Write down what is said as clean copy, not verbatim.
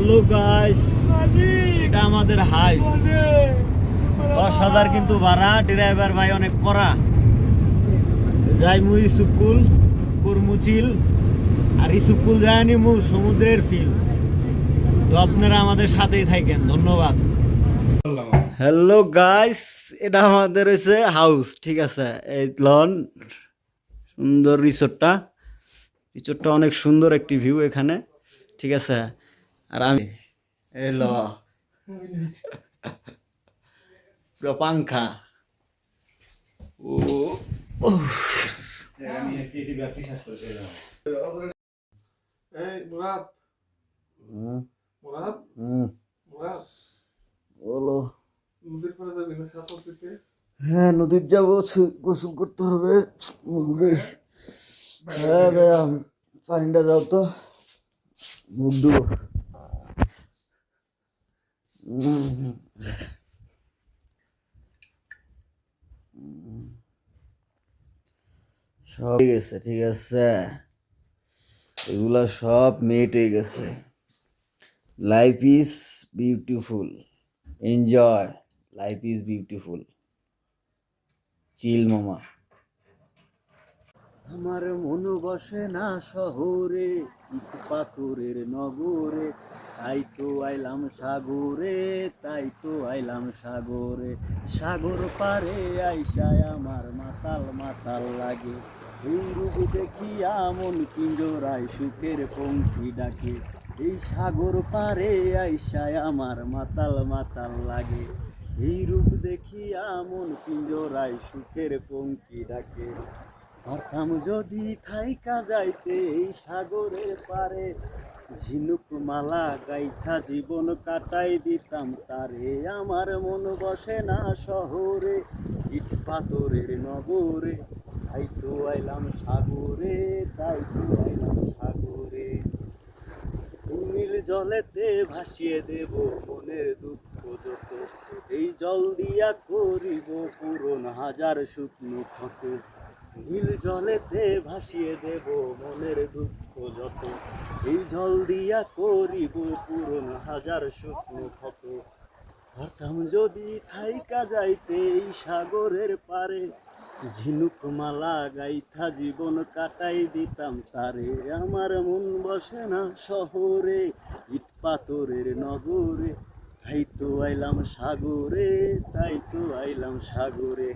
Hello guys, এটা আমাদের হাইস 10,000 কিন্তু ভাড়া। ড্রাইভার ভাই অনেক কড়া। যাই মুই সুকুল কুরমুচিল আর ইসুকুল যায়নি মু সমুদ্রের ফিল। তো আপনারা আমাদের সাথেই থাকেন, ধন্যবাদ। হ্যালো গাইস, এটা আমাদের হয়েছে হাউস, ঠিক আছে। এই লন সুন্দর রিসোর্টটা অনেক সুন্দর একটি ভিউ এখানে, ঠিক আছে। আর আমি এলো পুরো পাংখা ও বলো। হ্যাঁ, নদীর যাবো, গোসল করতে হবে। হ্যাঁ ভাইয়া, পানিটা দাও তো, মুখ ধুবো। সব ঠিক আছে, ঠিক আছে, এগুলা সব মেট হয়ে গেছে। Life is beautiful, enjoy, life is beautiful, chill মামা। আমার মন বসে না শহরে, ইট পাথরের নগরে, তাই তো আইলাম সাগরে, তাই তো আইলাম সাগরে। সাগর পারে আইসায় আমার মাতাল মাতাল লাগে, এই রূপ দেখিয়া মন পিঞ্জরায় সুখের পঙ্খী ডাকে। এই সাগর পারে আইসায় আমার মাতাল মাতাল লাগে, এই রূপ দেখিয়া মন পিঞ্জরায় সুখের পঙ্খী ডাকে। পারতাম যদি থাইকা যাইতে এই সাগরের পারে, ঝিনুক মালা গাইথা জীবন কাটাই দিতাম তারে। আমার মন বসে না শহরে, ইট পাথরের নগরে, তাই তো আইলাম সাগরে, তাই তো আইলাম সাগরে। নীল জলেতে ভাসিয়ে দেব মনের দুঃখ যত, এই জল দিয়া করিব পূরণ হাজার শুকনো ক্ষত। নীল জলেতে ভাসিয়ে দেব মনের দুঃখ যত, এই জল দিয়া করিব পূরণ হাজার শুকনো ক্ষত। পারতাম যদি থাইকা যাইতে এই সাগরের পারে, ঝিনুক মালা গাইথা জীবন কাটাই দিতাম তারে। আমার মন বসে না শহরে, ইট পাথরের নগরে, তাই তো আইলাম সাগরে, তাই তো আইলাম সাগরে।